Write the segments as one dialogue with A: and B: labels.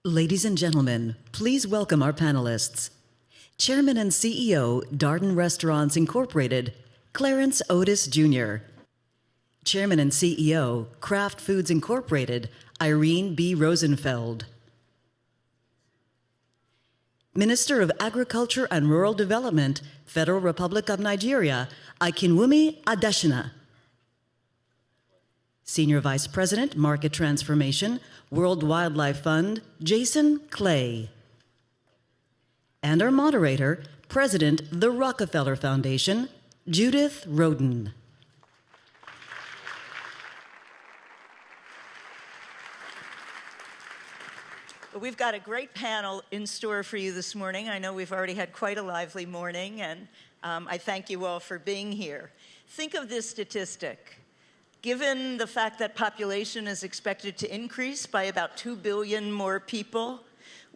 A: Ladies and gentlemen, please welcome our panelists. Chairman and CEO, Darden Restaurants Incorporated, Clarence Otis Jr. Chairman and CEO, Kraft Foods Incorporated, Irene B. Rosenfeld. Minister of Agriculture and Rural Development, Federal Republic of Nigeria, Akinwumi Adesina. Senior Vice President, Market Transformation, World Wildlife Fund, Jason Clay. And our moderator, President, the Rockefeller Foundation, Judith Roden.
B: We've got a great panel in store for you this morning. I know we've already had quite a lively morning, and I thank you all for being here. Think of this statistic. Given the fact that population is expected to increase by about 2 billion more people,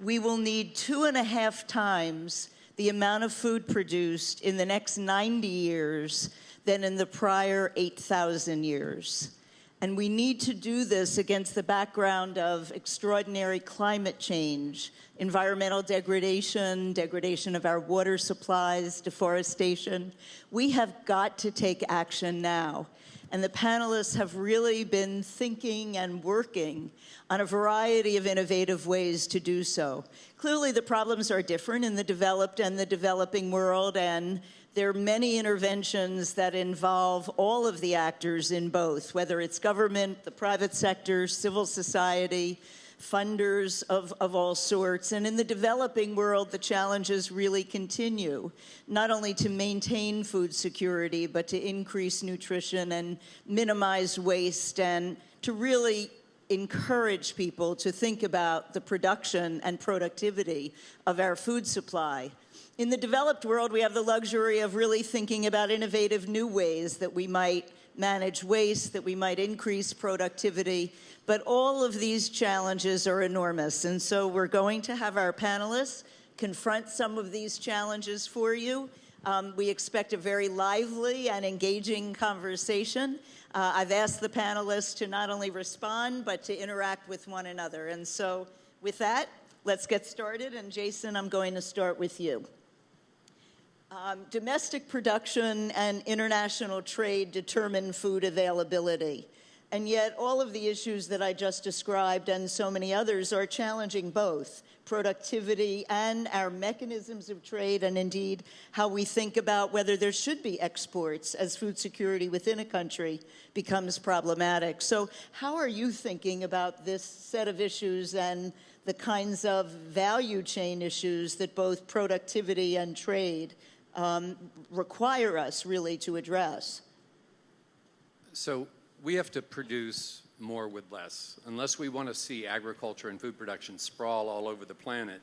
B: we will need 2.5 times the amount of food produced in the next 90 years than in the prior 8,000 years. And we need to do this against the background of extraordinary climate change, environmental degradation, degradation of our water supplies, deforestation. We have got to take action now. And the panelists have really been thinking and working on a variety of innovative ways to do so. Clearly, the problems are different in the developed and the developing world, and there are many interventions that involve all of the actors in both, whether it's government, the private sector, civil society, funders of all sorts. And in the developing world, the challenges really continue, not only to maintain food security, but to increase nutrition and minimize waste, and to really encourage people to think about the production and productivity of our food supply. In the developed world, we have the luxury of really thinking about innovative new ways that we might manage waste, that we might increase productivity, but all of these challenges are enormous. And so we're going to have our panelists confront some of these challenges for you. We expect a very lively and engaging conversation. I've asked the panelists to not only respond, but to interact with one another. And so with that, let's get started. And Jason, I'm going to start with you. Domestic production and international trade determine food availability. And yet all of the issues that I just described and so many others are challenging both productivity and our mechanisms of trade, and indeed how we think about whether there should be exports as food security within a country becomes problematic. So how are you thinking about this set of issues and the kinds of value chain issues that both productivity and trade require us really to address?
C: So we have to produce more with less. Unless we want to see agriculture and food production sprawl all over the planet,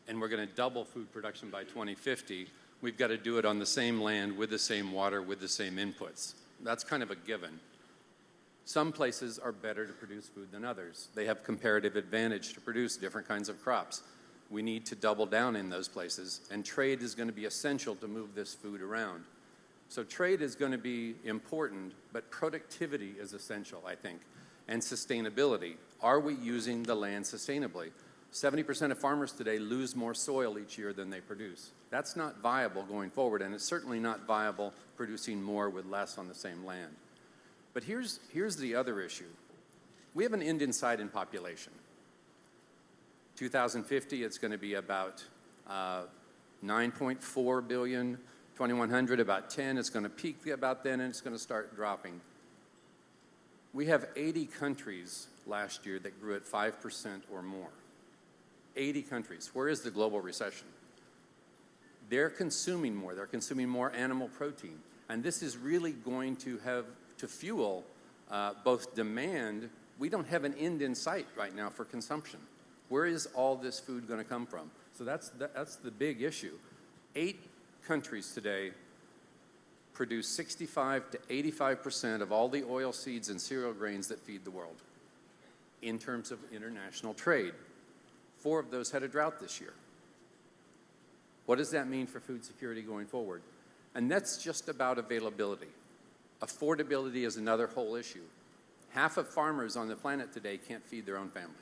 C: and we're going to double food production by 2050, we've got to do it on the same land, with the same water, with the same inputs. That's kind of a given. Some places are better to produce food than others. They have comparative advantage to produce different kinds of crops. We need to double down in those places, and trade is going to be essential to move this food around. So trade is going to be important, but productivity is essential, I think, and sustainability. Are we using the land sustainably? 70% of farmers today lose more soil each year than they produce. That's not viable going forward, and it's certainly not viable producing more with less on the same land. But here's the other issue. We have an end in sight in population. 2050, it's going to be about 9.4 billion. 2100, about 10. It's going to peak about then, and it's going to start dropping. We have 80 countries last year that grew at 5% or more. 80 countries. Where is the global recession? They're consuming more. They're consuming more animal protein. And this is really going to have to fuel both demand. We don't have an end in sight right now for consumption. Where is all this food going to come from? So that's the big issue. 8 countries today produce 65 to 85% of all the oil seeds and cereal grains that feed the world in terms of international trade. 4 of those had a drought this year. What does that mean for food security going forward? And that's just about availability. Affordability is another whole issue. Half of farmers on the planet today can't feed their own family.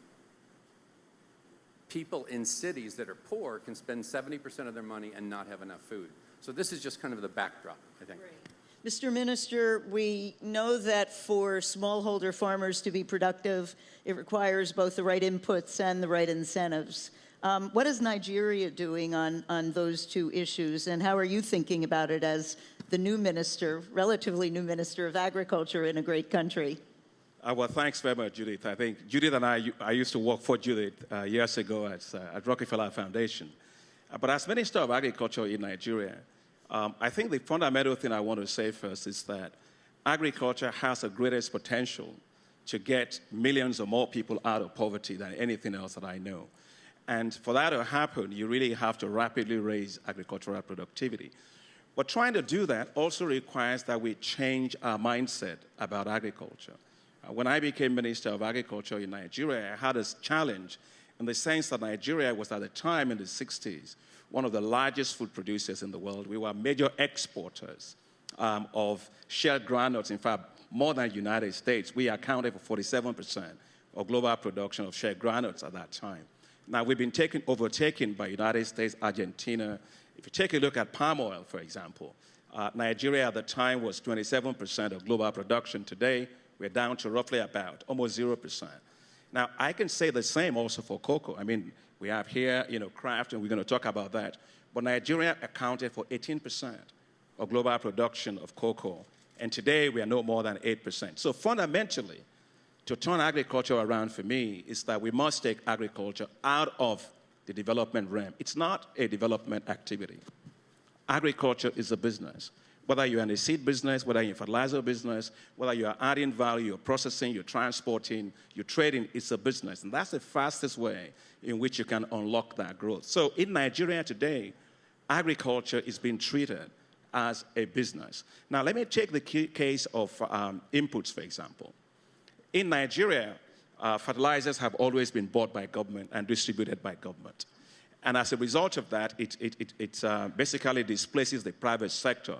C: people in cities that are poor can spend 70% of their money and not have enough food. So this is just kind of the backdrop, I think.
B: Great. Mr. Minister, we know that for smallholder farmers to be productive, it requires both the right inputs and the right incentives. What is Nigeria doing on those two issues, and how are you thinking about it as the new minister, relatively new minister of agriculture in a great country?
D: Well, thanks very much, Judith. I think Judith and I used to work for Judith years ago at Rockefeller Foundation. But as Minister of Agriculture in Nigeria, I think the fundamental thing I want to say first is that agriculture has the greatest potential to get millions or more people out of poverty than anything else that I know. And for that to happen, you really have to rapidly raise agricultural productivity. But trying to do that also requires that we change our mindset about agriculture. When I became Minister of Agriculture in Nigeria, I had a challenge in the sense that Nigeria was at the time in the 60s one of the largest food producers in the world. We were major exporters of shelled granules. In fact, more than the United States. We accounted for 47% of global production of shelled granules at that time. Now, we've been overtaken by United States, Argentina. If you take a look at palm oil, for example, Nigeria at the time was 27% of global production. Today, we're down to roughly about almost 0%. Now, I can say the same also for cocoa. I mean, we have here, Kraft, and we're going to talk about that. But Nigeria accounted for 18% of global production of cocoa. And today, we are no more than 8%. So fundamentally, to turn agriculture around for me is that we must take agriculture out of the development realm. It's not a development activity. Agriculture is a business. Whether you're in the seed business, whether you're in fertilizer business, whether you're adding value, you're processing, you're transporting, you're trading, it's a business. And that's the fastest way in which you can unlock that growth. So in Nigeria today, agriculture is being treated as a business. Now, let me take the case of inputs, for example. In Nigeria, fertilizers have always been bought by government and distributed by government. And as a result of that, it basically displaces the private sector,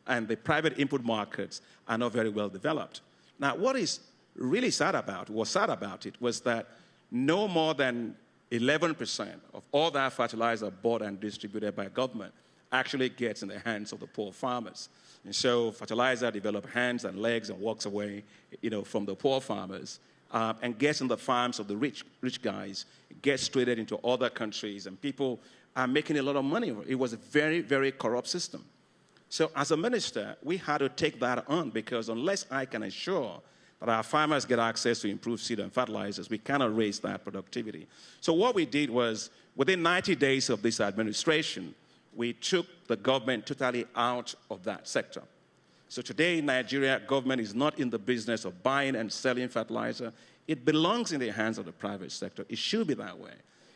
D: and the private input markets are not very well developed. Now, what is really sad about it was that no more than 11% of all that fertilizer bought and distributed by government actually gets in the hands of the poor farmers. And so fertilizer develops hands and legs and walks away, from the poor farmers and gets in the farms of the rich guys, gets traded into other countries, and people are making a lot of money. It was a very, very corrupt system. So as a minister, we had to take that on, because unless I can ensure that our farmers get access to improved seed and fertilizers, we cannot raise that productivity. So what we did was, within 90 days of this administration, we took the government totally out of that sector. So today, Nigeria government is not in the business of buying and selling fertilizer. It belongs in the hands of the private sector. It should be that way.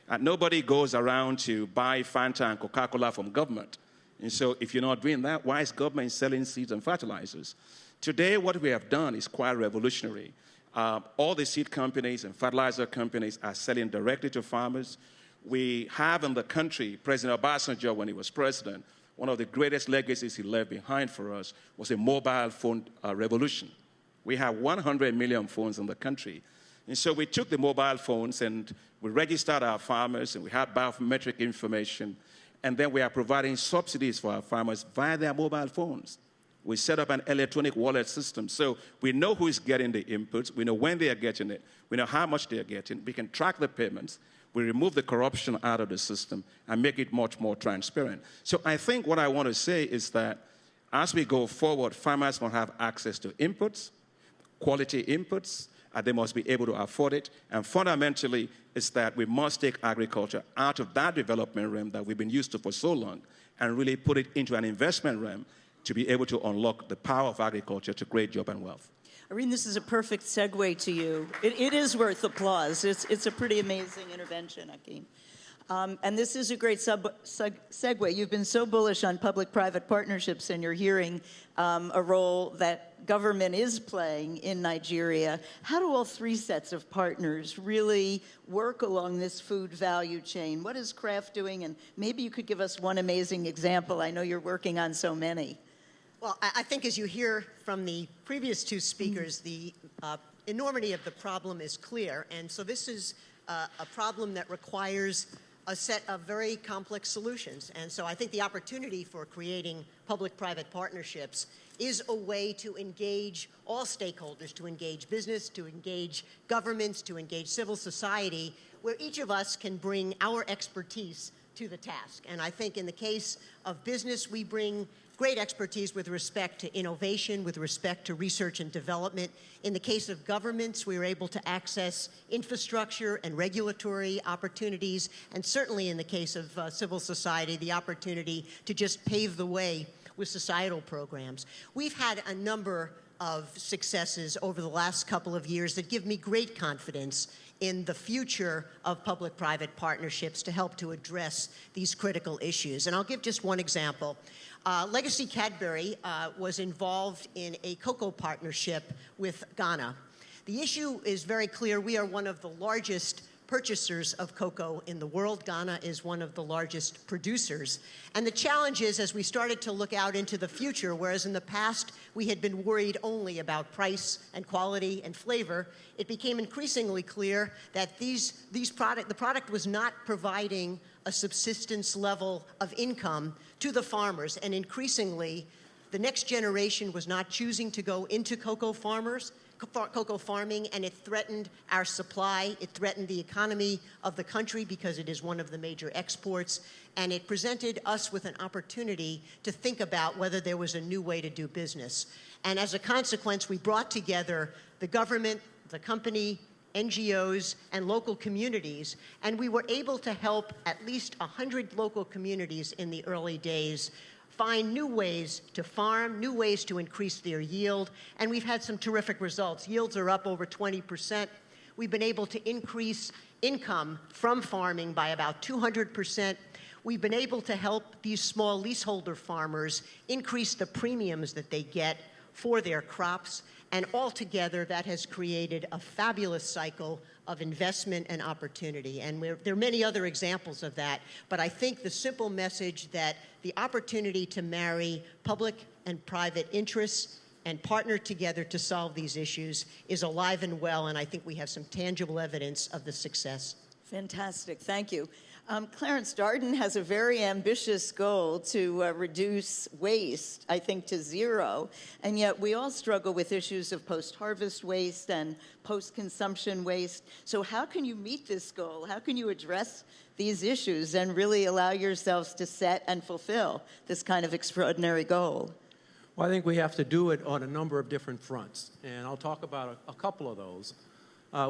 D: And nobody goes around to buy Fanta and Coca-Cola from government. And so if you're not doing that, why is government selling seeds and fertilizers? Today, what we have done is quite revolutionary. All the seed companies and fertilizer companies are selling directly to farmers. We have in the country, President Obasanjo, when he was president, one of the greatest legacies he left behind for us was a mobile phone revolution. We have 100 million phones in the country. And so we took the mobile phones and we registered our farmers, and we had biometric information, and then we are providing subsidies for our farmers via their mobile phones. We set up an electronic wallet system, so we know who is getting the inputs, we know when they are getting it, we know how much they are getting, we can track the payments, we remove the corruption out of the system and make it much more transparent. So I think what I want to say is that as we go forward, farmers must have access to inputs, quality inputs, and they must be able to afford it. And fundamentally, is that we must take agriculture out of that development realm that we've been used to for so long and really put it into an investment realm to be able to unlock the power of agriculture to create job and wealth.
B: Irene, this is a perfect segue to you. It is worth applause. It's a pretty amazing intervention, Hakeem. And this is a great segue. You've been so bullish on public-private partnerships, and you're hearing a role that government is playing in Nigeria. How do all three sets of partners really work along this food value chain? What is Kraft doing? And maybe you could give us one amazing example. I know you're working on so many.
E: Well, I think as you hear from the previous two speakers, the enormity of the problem is clear. And so this is a problem that requires a set of very complex solutions. And so I think the opportunity for creating public-private partnerships is a way to engage all stakeholders, to engage business, to engage governments, to engage civil society, where each of us can bring our expertise to the task. And I think in the case of business, we bring great expertise with respect to innovation, with respect to research and development. In the case of governments, we are able to access infrastructure and regulatory opportunities, and certainly in the case of civil society, the opportunity to just pave the way with societal programs. We've had a number of successes over the last couple of years that give me great confidence in the future of public-private partnerships to help to address these critical issues. And I'll give just one example. Legacy Cadbury was involved in a cocoa partnership with Ghana. The issue is very clear. We are one of the largest purchasers of cocoa in the world. Ghana is one of the largest producers. And the challenge is, as we started to look out into the future, whereas in the past we had been worried only about price and quality and flavor, it became increasingly clear that the product was not providing a subsistence level of income to the farmers. And increasingly, the next generation was not choosing to go into cocoa farming, and it threatened our supply. It threatened the economy of the country because it is one of the major exports, and it presented us with an opportunity to think about whether there was a new way to do business. And as a consequence, we brought together the government, the company, NGOs, and local communities, and we were able to help at least 100 local communities in the early days find new ways to farm, new ways to increase their yield, and we've had some terrific results. Yields are up over 20%. We've been able to increase income from farming by about 200%. We've been able to help these small leaseholder farmers increase the premiums that they get for their crops, and altogether that has created a fabulous cycle of investment and opportunity. And there are many other examples of that, but I think the simple message that the opportunity to marry public and private interests and partner together to solve these issues is alive and well, and I think we have some tangible evidence of the success.
B: Fantastic, thank you. Clarence, Darden has a very ambitious goal to reduce waste, I think, to zero, and yet we all struggle with issues of post-harvest waste and post-consumption waste. So how can you meet this goal? How can you address these issues and really allow yourselves to set and fulfill this kind of extraordinary goal?
F: Well, I think we have to do it on a number of different fronts, and I'll talk about a couple of those.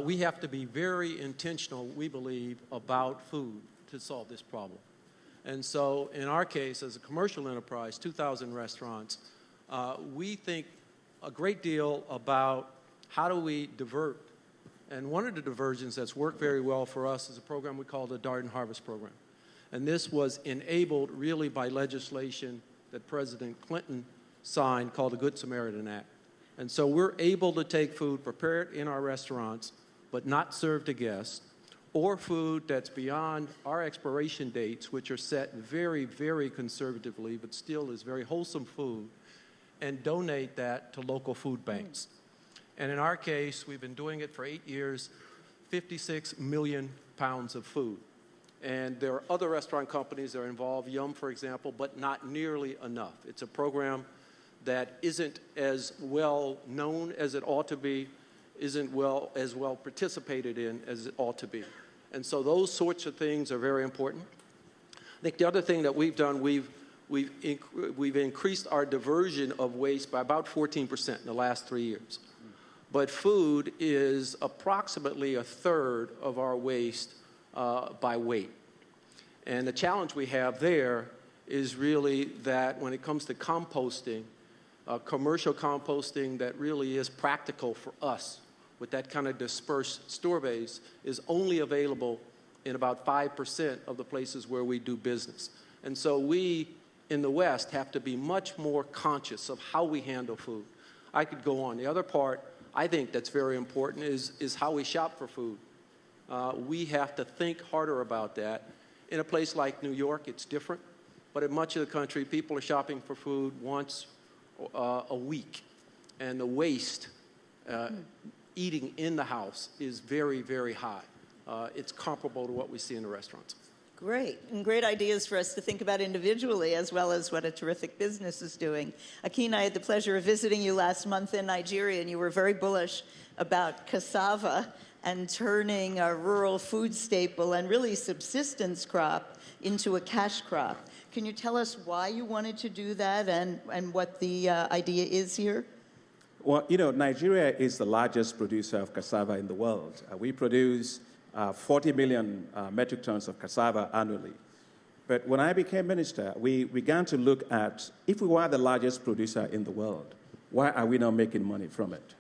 F: We have to be very intentional, we believe, about food to solve this problem. And so in our case, as a commercial enterprise, 2,000 restaurants, we think a great deal about how do we divert. And one of the diversions that's worked very well for us is a program we call the Darden Harvest Program. And this was enabled really by legislation that President Clinton signed called the Good Samaritan Act. And so we're able to take food prepared in our restaurants but not served to guests, or food that's beyond our expiration dates, which are set very, very conservatively, but still is very wholesome food, and donate that to local food banks. And in our case, we've been doing it for 8 years, 56 million pounds of food. And there are other restaurant companies that are involved, Yum, for example, but not nearly enough. It's a program that isn't as well known as it ought to be, isn't as well participated in as it ought to be. And so those sorts of things are very important. I think the other thing that we've done, we've increased our diversion of waste by about 14% in the last 3 years. But food is approximately a third of our waste by weight. And the challenge we have there is really that when it comes to composting, commercial composting that really is practical for us with that kind of dispersed store base is only available in about 5% of the places where we do business. And so we, in the West, have to be much more conscious of how we handle food. I could go on. The other part I think that's very important is how we shop for food. We have to think harder about that. In a place like New York, it's different. But in much of the country, people are shopping for food once a week. And the waste eating in the house is very, very high. it's comparable to what we see in the restaurants.
B: Great, and great ideas for us to think about individually as well as what a terrific business is doing. Akin, I had the pleasure of visiting you last month in Nigeria, and you were very bullish about cassava and turning a rural food staple and really subsistence crop into a cash crop. Can you tell us why you wanted to do that and what the idea is here?
D: Well, you know, Nigeria is the largest producer of cassava in the world. We produce 40 million metric tons of cassava annually. But when I became minister, we began to look at, if we were the largest producer in the world, why are we not making money from it?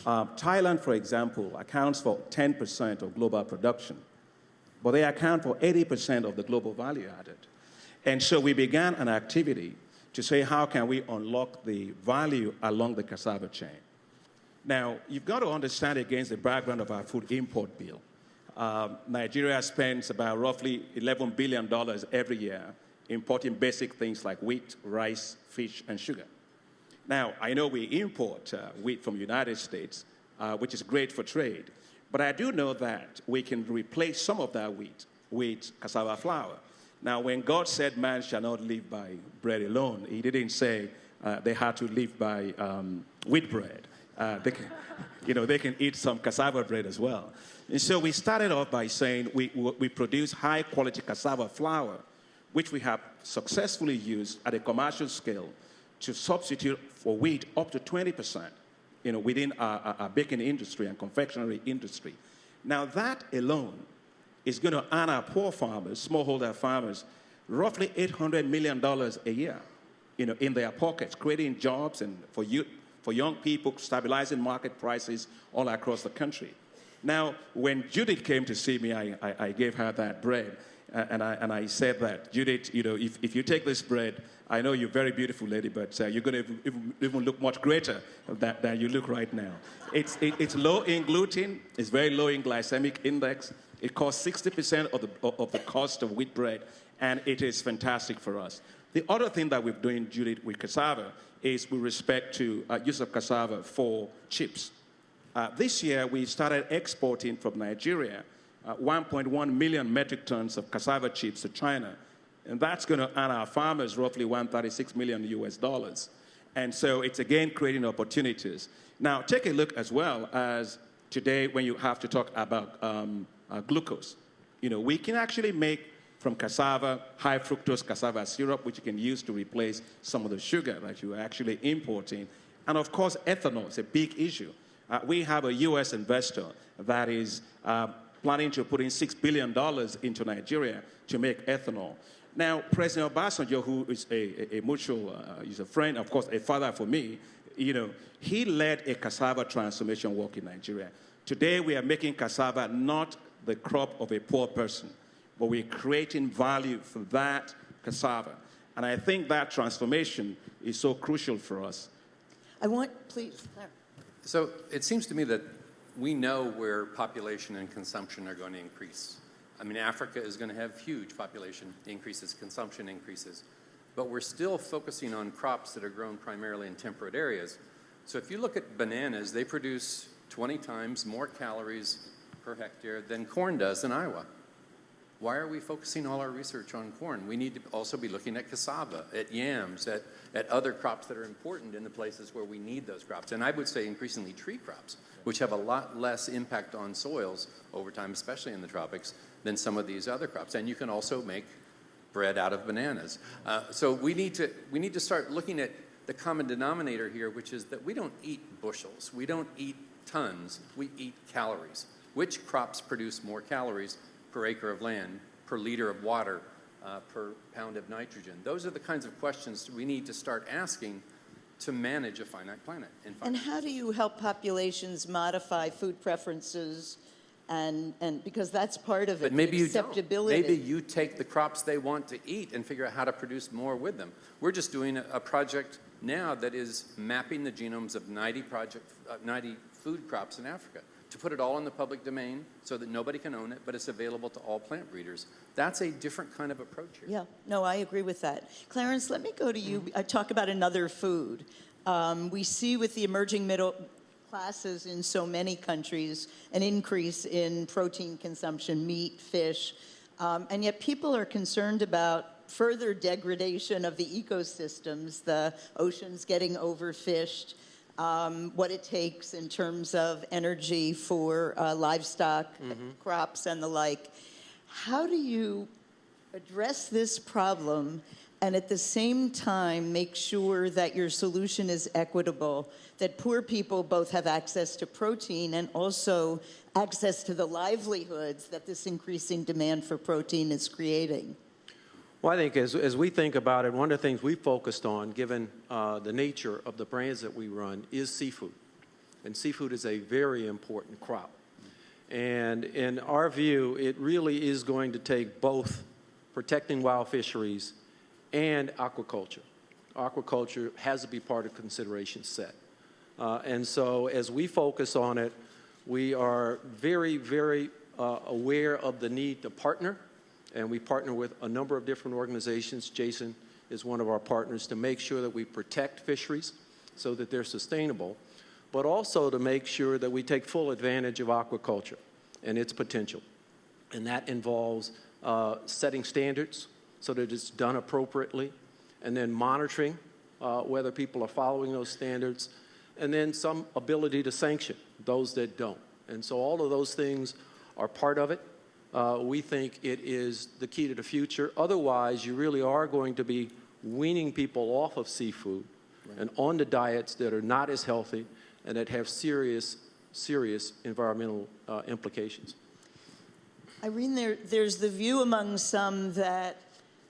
D: Thailand, for example, accounts for 10% of global production, but they account for 80% of the global value added. And so we began an activity to say, how can we unlock the value along the cassava chain? Now, you've got to understand against the background of our food import bill. Nigeria spends about roughly $11 billion every year importing basic things like wheat, rice, fish, and sugar. Now, I know we import wheat from the United States, which is great for trade, but I do know that we can replace some of that wheat with cassava flour. Now, when God said man shall not live by bread alone, he didn't say they had to live by wheat bread. They can eat some cassava bread as well. And so we started off by saying we produce high-quality cassava flour, which we have successfully used at a commercial scale to substitute for wheat up to 20%, within our baking industry and confectionery industry. Now, that alone is going to earn our poor farmers, smallholder farmers, roughly $800 million a year, in their pockets, creating jobs and for young people, stabilizing market prices all across the country. Now, when Judith came to see me, I gave her that bread, and I said that, Judith, if you take this bread, I know you're a very beautiful lady, but you're going to even look much greater than you look right now. It's low in gluten, it's very low in glycemic index. It costs 60% of the cost of wheat bread, and it is fantastic for us. The other thing that we're doing, Judith, with cassava is with respect to use of cassava for chips. This year, we started exporting from Nigeria 1.1 million metric tons of cassava chips to China, and that's going to earn our farmers roughly $136 million US. And so it's again creating opportunities. Now, take a look as well as today when you have to talk about glucose. We can actually make from cassava high fructose cassava syrup, which you can use to replace some of the sugar that you're actually importing. And of course, ethanol is a big issue. We have a U.S. investor that is planning to put in $6 billion into Nigeria to make ethanol. Now, President Obasanjo, who is a mutual, he's a friend, of course, a father for me, he led a cassava transformation work in Nigeria. Today, we are making cassava not the crop of a poor person, but we're creating value for that cassava. And I think that transformation is so crucial for us.
B: Please, Claire.
C: So it seems to me that we know where population and consumption are going to increase. I mean, Africa is going to have huge population increases, consumption increases, but we're still focusing on crops that are grown primarily in temperate areas. So if you look at bananas, they produce 20 times more calories per hectare than corn does in Iowa. Why are we focusing all our research on corn? We need to also be looking at cassava, at yams, at other crops that are important in the places where we need those crops. And I would say increasingly tree crops, which have a lot less impact on soils over time, especially in the tropics, than some of these other crops. And you can also make bread out of bananas. So we need to start looking at the common denominator here, which is that we don't eat bushels. We don't eat tons. We eat calories. Which crops produce more calories per acre of land, per liter of water, per pound of nitrogen? Those are the kinds of questions we need to start asking to manage a finite planet.
B: And how do you help populations modify food preferences, and because that's part of it,
C: but maybe
B: acceptability.
C: You don't. Maybe you take the crops they want to eat and figure out how to produce more with them. We're just doing a project now that is mapping the genomes of 90 food crops in Africa, to put it all in the public domain so that nobody can own it, but it's available to all plant breeders. That's a different kind of approach here.
B: Yeah, no, I agree with that. Clarence, let me go to you. I talk about another food. We see with the emerging middle classes in so many countries, an increase in protein consumption, meat, fish, and yet people are concerned about further degradation of the ecosystems, the oceans getting overfished, what it takes in terms of energy for livestock, crops, and the like. How do you address this problem and at the same time make sure that your solution is equitable, that poor people both have access to protein and also access to the livelihoods that this increasing demand for protein is creating?
F: Well, I think as we think about it, one of the things we focused on, given the nature of the brands that we run, is seafood. And seafood is a very important crop. And in our view, it really is going to take both protecting wild fisheries and aquaculture. Aquaculture has to be part of consideration set. And so as we focus on it, we are very, very aware of the need to partner, and we partner with a number of different organizations. Jason is one of our partners to make sure that we protect fisheries so that they're sustainable, but also to make sure that we take full advantage of aquaculture and its potential. And that involves setting standards so that it's done appropriately, and then monitoring whether people are following those standards, and then some ability to sanction those that don't. And so all of those things are part of it. We think it is the key to the future. Otherwise, you really are going to be weaning people off of seafood and onto diets that are not as healthy and that have serious, serious environmental implications.
B: Irene, there's the view among some that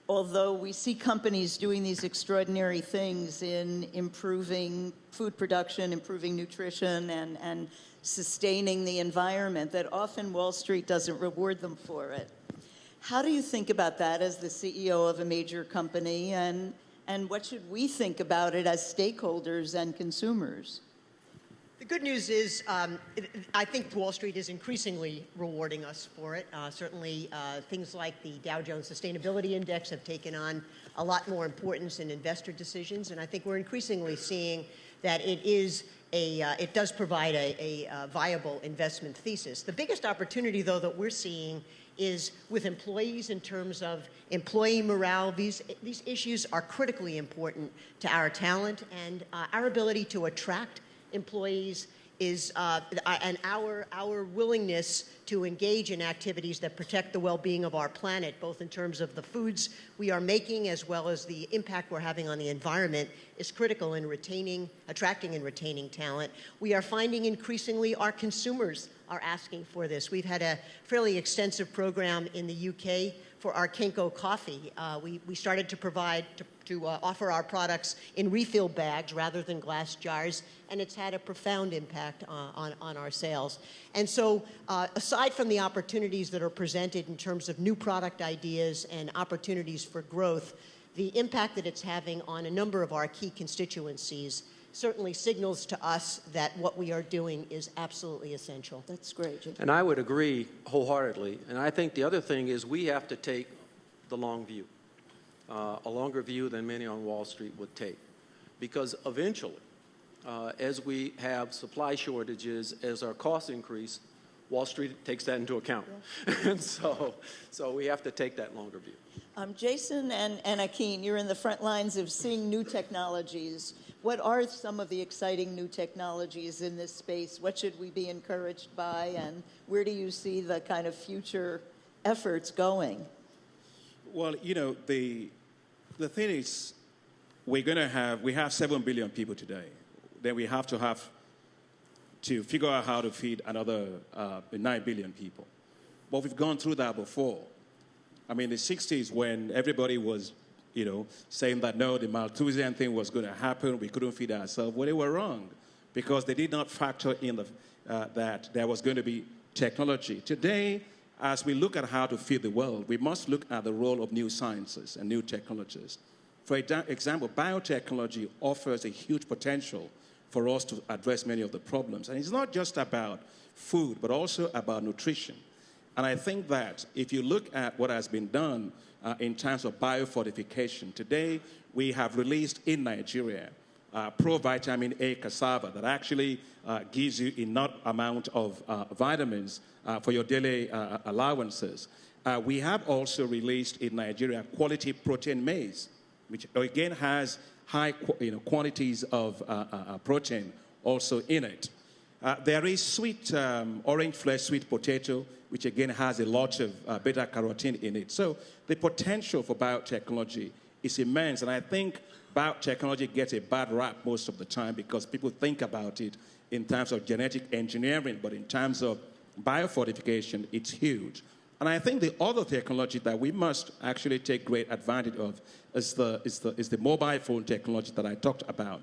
B: although we see companies doing these extraordinary things in improving food production, improving nutrition, and sustaining the environment, that often Wall Street doesn't reward them for it. How do you think about that as the CEO of a major company, and what should we think about it as stakeholders and consumers?
E: The good news is I think Wall Street is increasingly rewarding us for it. Certainly things like the Dow Jones Sustainability Index have taken on a lot more importance in investor decisions, and I think we're increasingly seeing that it does provide a viable investment thesis. The biggest opportunity, though, that we're seeing is with employees in terms of employee morale. These issues are critically important to our talent, and our ability to attract employees is and our willingness to engage in activities that protect the well-being of our planet, both in terms of the foods we are making as well as the impact we're having on the environment, is critical in attracting and retaining talent. We are finding increasingly our consumers are asking for this. We've had a fairly extensive program in the UK for our Kenko coffee. We started to offer our products in refill bags rather than glass jars, and it's had a profound impact on our sales. And so aside from the opportunities that are presented in terms of new product ideas and opportunities for growth, the impact that it's having on a number of our key constituencies certainly signals to us that what we are doing is absolutely essential.
B: That's great, Jim.
F: And I would agree wholeheartedly. And I think the other thing is we have to take the long view, a longer view than many on Wall Street would take. Because eventually, as we have supply shortages, as our costs increase, Wall Street takes that into account. Yeah. And so we have to take that longer view.
B: Jason and Akin, you're in the front lines of seeing new technologies. What are some of the exciting new technologies in this space? What should we be encouraged by, and where do you see the kind of future efforts going?
D: Well, you know, the thing is, we have 7 billion people today. Then we have to figure out how to feed another 9 billion people. But we've gone through that before. I mean, the 60s, when everybody was, saying that, no, the Malthusian thing was going to happen, we couldn't feed ourselves. Well, they were wrong, because they did not factor in that there was going to be technology. Today, as we look at how to feed the world, we must look at the role of new sciences and new technologies. For example, biotechnology offers a huge potential for us to address many of the problems. And it's not just about food, but also about nutrition. And I think that if you look at what has been done in terms of biofortification, today we have released in Nigeria provitamin A cassava that actually gives you enough amount of vitamins for your daily allowances. We have also released in Nigeria quality protein maize, which again has high quantities of protein also in it. There is sweet orange flesh sweet potato, which again has a lot of beta carotene in it. So the potential for biotechnology is immense, and I think biotechnology gets a bad rap most of the time because people think about it in terms of genetic engineering, but in terms of biofortification, it's huge. And I think the other technology that we must actually take great advantage of is the mobile phone technology that I talked about.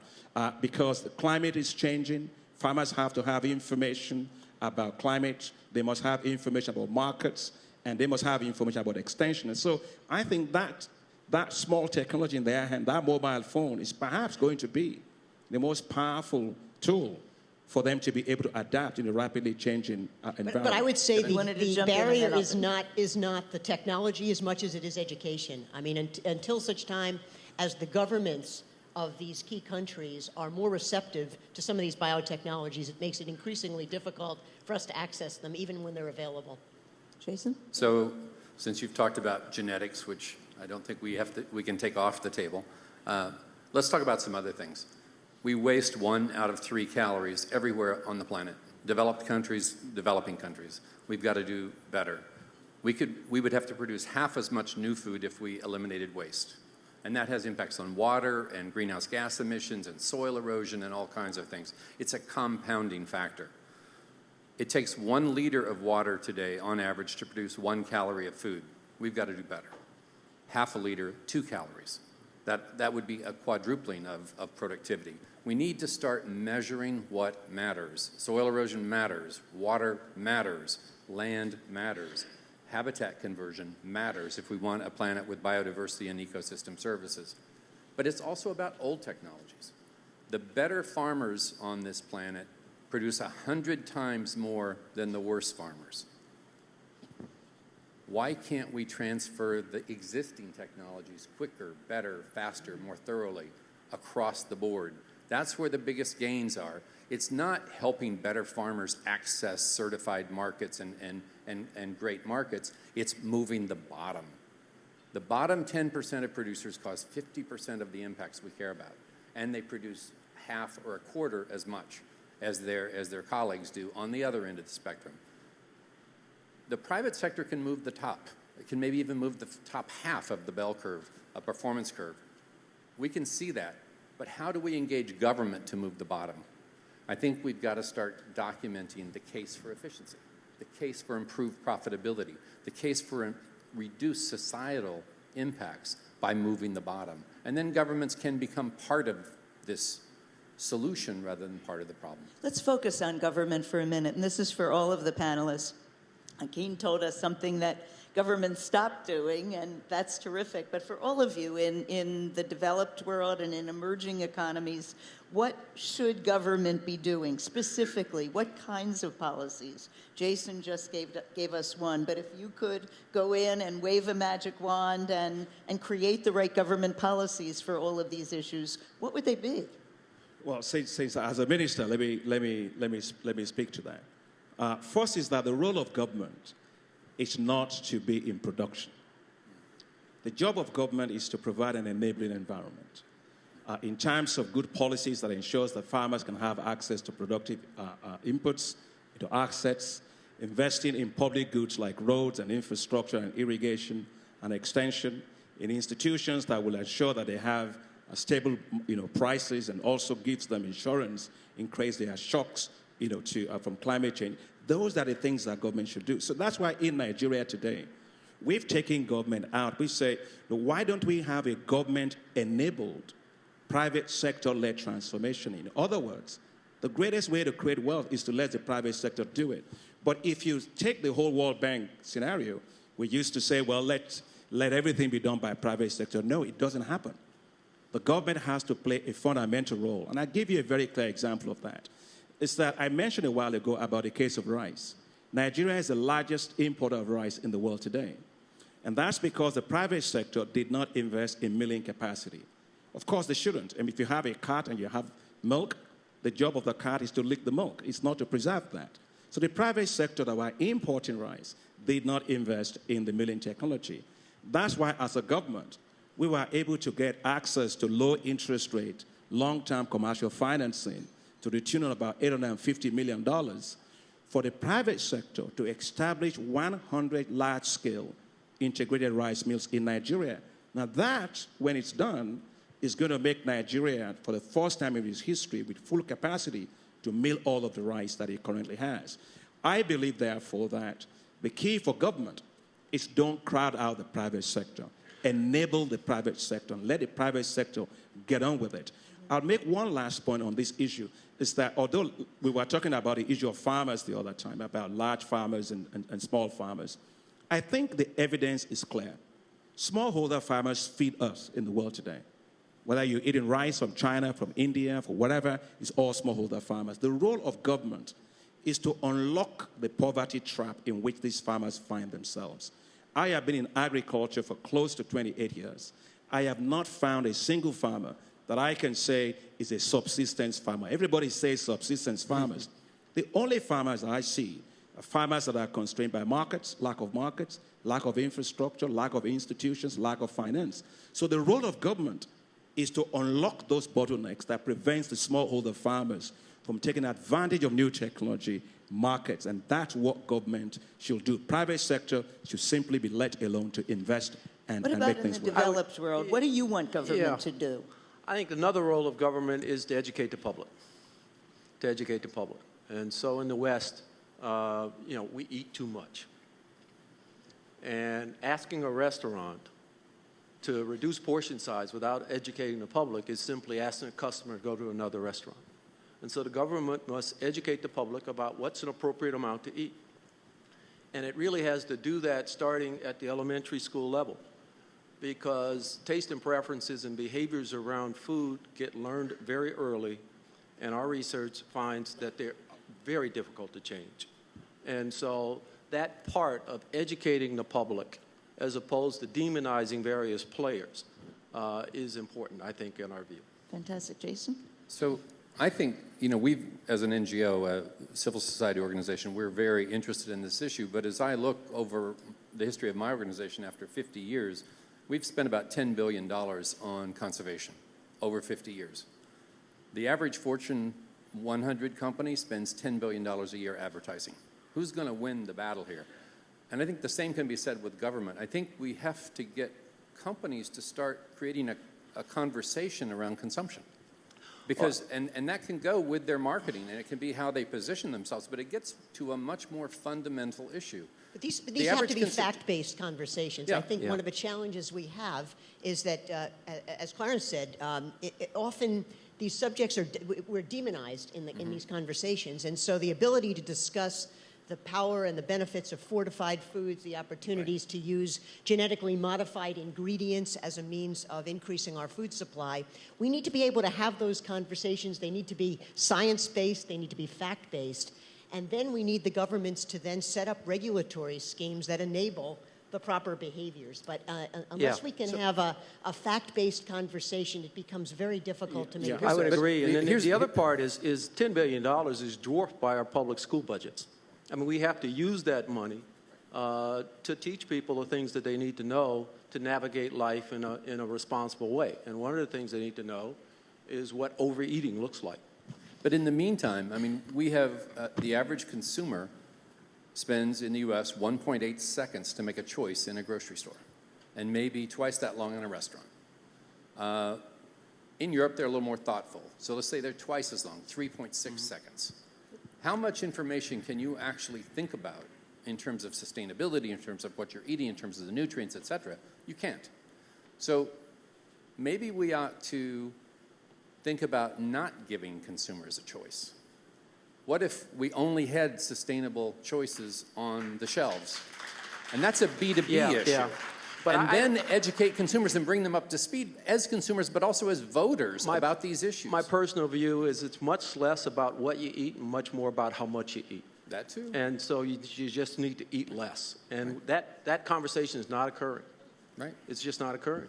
D: Because the climate is changing, farmers have to have information about climate, they must have information about markets, and they must have information about extension. And so I think that small technology in their hand, that mobile phone, is perhaps going to be the most powerful tool for them to be able to adapt in a rapidly changing environment.
E: But I would say the barrier is not the technology as much as it is education. I mean, until such time as the governments of these key countries are more receptive to some of these biotechnologies, it makes it increasingly difficult for us to access them even when they're available.
B: Jason?
C: So, since you've talked about genetics, which I don't think we can take off the table, let's talk about some other things. We waste 1 out of 3 calories everywhere on the planet. Developed countries, developing countries. We've got to do better. We would have to produce half as much new food if we eliminated waste. And that has impacts on water and greenhouse gas emissions and soil erosion and all kinds of things. It's a compounding factor. It takes 1 liter of water today on average to produce 1 calorie of food. We've got to do better. Half a liter, 2 calories. That would be a quadrupling of productivity. We need to start measuring what matters. Soil erosion matters, water matters, land matters, habitat conversion matters if we want a planet with biodiversity and ecosystem services. But it's also about old technologies. The better farmers on this planet produce 100 times more than the worst farmers. Why can't we transfer the existing technologies quicker, better, faster, more thoroughly across the board? That's where the biggest gains are. It's not helping better farmers access certified markets and great markets. It's moving the bottom. The bottom 10% of producers cause 50% of the impacts we care about, and they produce half or a quarter as much as their colleagues do on the other end of the spectrum. The private sector can move the top. It can maybe even move the top half of the bell curve, a performance curve. We can see that, but how do we engage government to move the bottom? I think we've got to start documenting the case for efficiency, the case for improved profitability, the case for reduced societal impacts by moving the bottom. And then governments can become part of this solution rather than part of the problem.
B: Let's focus on government for a minute, and this is for all of the panelists. Akin told us something that governments stopped doing, and that's terrific. But for all of you in the developed world and in emerging economies, what should government be doing specifically? What kinds of policies? Jason just gave us one, but if you could go in and wave a magic wand and create the right government policies for all of these issues, what would they be?
D: Well, since as a minister, let me speak to that. First is that the role of government is not to be in production. The job of government is to provide an enabling environment. In terms of good policies that ensures that farmers can have access to productive inputs, to assets, investing in public goods like roads and infrastructure and irrigation and extension, in institutions that will ensure that they have stable prices and also gives them insurance in case there are shocks from climate change. Those are the things that government should do. So that's why in Nigeria today, we've taken government out. We say, why don't we have a government-enabled, private sector-led transformation? In other words, the greatest way to create wealth is to let the private sector do it. But if you take the whole World Bank scenario, we used to say, well, let everything be done by private sector. No, it doesn't happen. The government has to play a fundamental role. And I'll give you a very clear example of that. It's that I mentioned a while ago about the case of rice. Nigeria is the largest importer of rice in the world today. And that's because the private sector did not invest in milling capacity. Of course, they shouldn't. And if you have a cat and you have milk, the job of the cat is to lick the milk. It's not to preserve that. So the private sector that were importing rice did not invest in the milling technology. That's why, as a government, we were able to get access to low interest rate, long-term commercial financing to the tune of about $850 million for the private sector to establish 100 large-scale integrated rice mills in Nigeria. Now that, when it's done, is going to make Nigeria, for the first time in its history, with full capacity to mill all of the rice that it currently has. I believe, therefore, that the key for government is don't crowd out the private sector. Enable the private sector and let the private sector get on with it. I'll make one last point on this issue, is that although we were talking about the issue of farmers the other time, about large farmers and small farmers, I think the evidence is clear. Smallholder farmers feed us in the world today. Whether you're eating rice from China, from India, from whatever, it's all smallholder farmers. The role of government is to unlock the poverty trap in which these farmers find themselves. I have been in agriculture for close to 28 years. I have not found a single farmer that I can say is a subsistence farmer. Everybody says subsistence farmers. The only farmers I see are farmers that are constrained by markets, lack of infrastructure, lack of institutions, lack of finance. So the role of government is to unlock those bottlenecks that prevents the smallholder farmers from taking advantage of new technology, markets, and that's what government should do. Private sector should simply be let alone to invest and make things work.
B: What about in the developed world? What do you want government to do?
F: I think another role of government is to educate the public. And so in the West, we eat too much. And asking a restaurant to reduce portion size without educating the public is simply asking a customer to go to another restaurant. And so the government must educate the public about what's an appropriate amount to eat. And it really has to do that starting at the elementary school level, because taste and preferences and behaviors around food get learned very early, and our research finds that they're very difficult to change. And so that part of educating the public, as opposed to demonizing various players, is important, I think, in our view.
B: Fantastic. Jason?
C: So I think, we've, as an NGO, a civil society organization, we're very interested in this issue. But as I look over the history of my organization after 50 years, we've spent about $10 billion on conservation over 50 years. The average Fortune 100 company spends $10 billion a year advertising. Who's going to win the battle here? And I think the same can be said with government. I think we have to get companies to start creating a conversation around consumption. Because, and that can go with their marketing, and it can be how they position themselves, but it gets to a much more fundamental issue.
E: But these have to be fact-based conversations. I think one of the challenges we have is that, as Clarence said, often these subjects we're demonized in these conversations, and so the ability to discuss the power and the benefits of fortified foods, the opportunities to use genetically modified ingredients as a means of increasing our food supply. We need to be able to have those conversations. They need to be science-based. They need to be fact-based. And then we need the governments to then set up regulatory schemes that enable the proper behaviors. But unless we can have a fact-based conversation, it becomes very difficult to make.
F: I would agree. And then the other part is $10 billion is dwarfed by our public school budgets. I mean, we have to use that money to teach people the things that they need to know to navigate life in a responsible way. And one of the things they need to know is what overeating looks like.
C: But in the meantime, I mean, we have the average consumer spends in the U.S. 1.8 seconds to make a choice in a grocery store, and maybe twice that long in a restaurant. In Europe, they're a little more thoughtful. So let's say they're twice as long, 3.6 seconds. How much information can you actually think about in terms of sustainability, in terms of what you're eating, in terms of the nutrients, et cetera? You can't. So maybe we ought to think about not giving consumers a choice. What if we only had sustainable choices on the shelves? And that's a B2B issue. Yeah. But then educate consumers and bring them up to speed as consumers, but also as voters about these issues.
F: My personal view is it's much less about what you eat and much more about how much you eat.
C: That too.
F: And so you just need to eat less. And that conversation is not occurring.
C: Right.
F: It's just not occurring.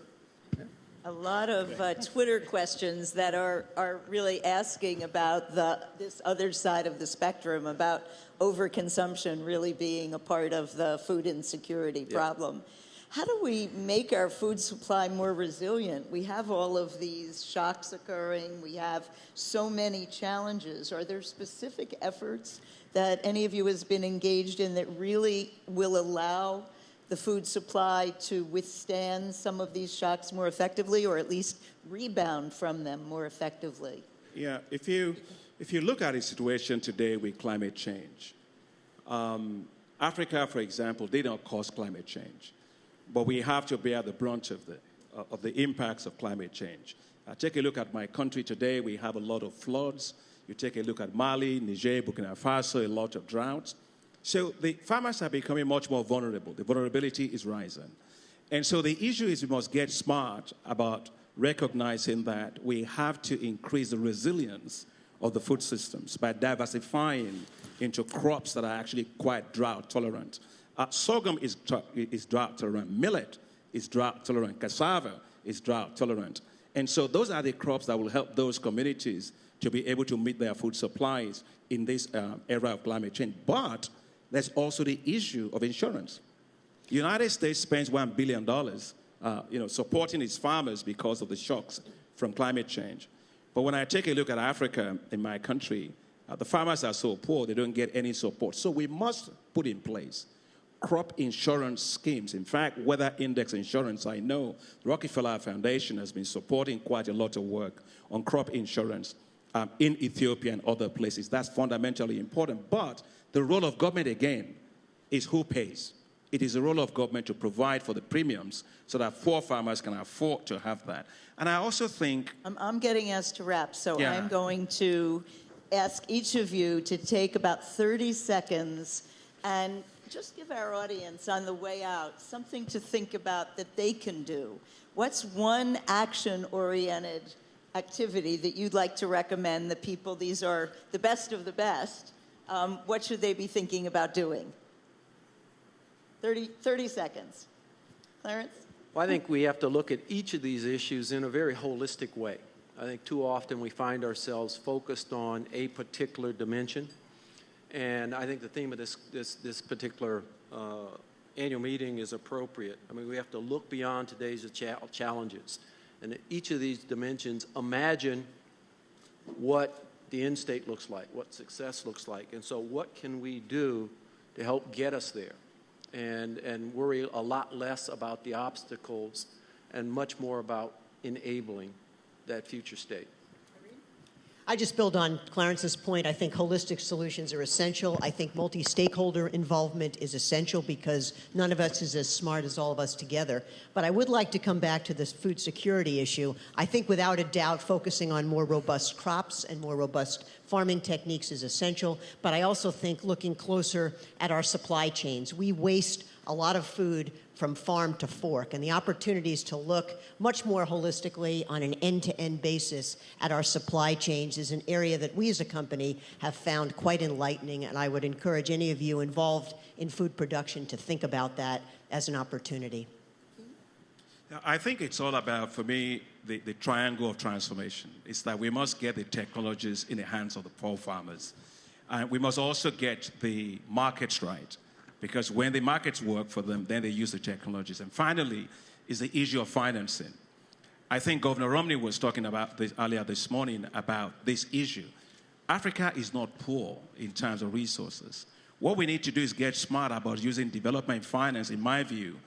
C: Yeah.
B: A lot of Twitter questions that are really asking about this other side of the spectrum, about overconsumption really being a part of the food insecurity problem. How do we make our food supply more resilient? We have all of these shocks occurring. We have so many challenges. Are there specific efforts that any of you has been engaged in that really will allow the food supply to withstand some of these shocks more effectively, or at least rebound from them more effectively?
D: Yeah, if you look at the situation today with climate change, Africa, for example, did not cause climate change, but we have to bear the brunt of the impacts of climate change. Take a look at my country today. We have a lot of floods. You take a look at Mali, Niger, Burkina Faso, a lot of droughts. So the farmers are becoming much more vulnerable. The vulnerability is rising. And so the issue is we must get smart about recognizing that we have to increase the resilience of the food systems by diversifying into crops that are actually quite drought tolerant. Sorghum is drought tolerant. Millet is drought tolerant. Cassava is drought tolerant. And so those are the crops that will help those communities to be able to meet their food supplies in this era of climate change. But there's also the issue of insurance. The United States spends $1 billion supporting its farmers because of the shocks from climate change. But when I take a look at Africa in my country, the farmers are so poor, they don't get any support. So we must put in place crop insurance schemes. In fact, weather index insurance, I know the Rockefeller Foundation has been supporting quite a lot of work on crop insurance in Ethiopia and other places. That's fundamentally important. But the role of government, again, is who pays. It is the role of government to provide for the premiums so that poor farmers can afford to have that. And I also think...
B: I'm getting asked to wrap, so
D: Yeah.
B: I'm going to ask each of you to take about 30 seconds and just give our audience on the way out something to think about that they can do. What's one action-oriented activity that you'd like to recommend the people, these are the best of the best, what should they be thinking about doing? 30 seconds. Clarence?
F: Well, I think we have to look at each of these issues in a very holistic way. I think too often we find ourselves focused on a particular dimension. And I think the theme of this particular annual meeting is appropriate. I mean, we have to look beyond today's challenges. And at each of these dimensions, imagine what the end state looks like, what success looks like. And so what can we do to help get us there? And worry a lot less about the obstacles and much more about enabling that future state.
E: I just build on Clarence's point. I think holistic solutions are essential. I think multi-stakeholder involvement is essential because none of us is as smart as all of us together. But I would like to come back to this food security issue. I think without a doubt focusing on more robust crops and more robust farming techniques is essential. But I also think looking closer at our supply chains. We waste a lot of food from farm to fork, and the opportunities to look much more holistically on an end-to-end basis at our supply chains is an area that we as a company have found quite enlightening, and I would encourage any of you involved in food production to think about that as an opportunity.
D: I think it's all about, for me, the triangle of transformation. It's that we must get the technologies in the hands of the poor farmers. And we must also get the markets right. Because when the markets work for them, then they use the technologies. And finally, is the issue of financing. I think Governor Romney was talking about this earlier this morning about this issue. Africa is not poor in terms of resources. What we need to do is get smart about using development finance, in my view,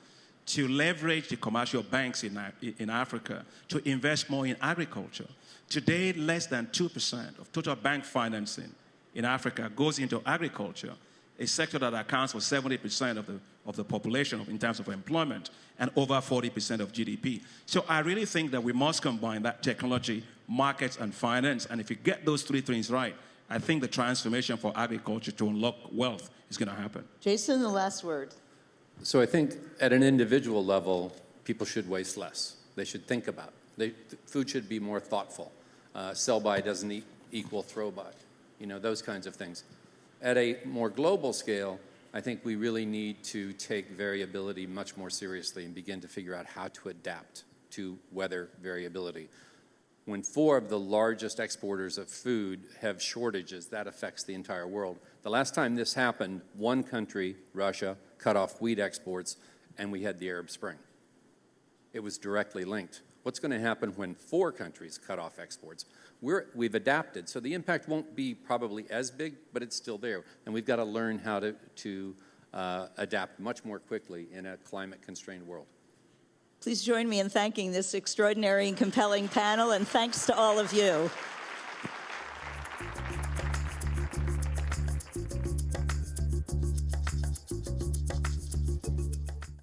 D: to leverage the commercial banks in Africa to invest more in agriculture. Today, less than 2% of total bank financing in Africa goes into agriculture, a sector that accounts for 70% of the population in terms of employment and over 40% of GDP. So I really think that we must combine that technology, markets, and finance. And if you get those three things right, I think the transformation for agriculture to unlock wealth is going to happen.
B: Jason, the last word.
C: So I think at an individual level, people should waste less. They should think about it. Food should be more thoughtful. Sell-by doesn't equal throw-by. You know, those kinds of things. At a more global scale, I think we really need to take variability much more seriously and begin to figure out how to adapt to weather variability. When 4 of the largest exporters of food have shortages, that affects the entire world. The last time this happened, one country, Russia, cut off wheat exports, and we had the Arab Spring. It was directly linked. What's going to happen when 4 countries cut off exports? We've adapted, so the impact won't be probably as big, but it's still there. And we've got to learn how to adapt much more quickly in a climate-constrained world.
B: Please join me in thanking this extraordinary and compelling panel, and thanks to all of you.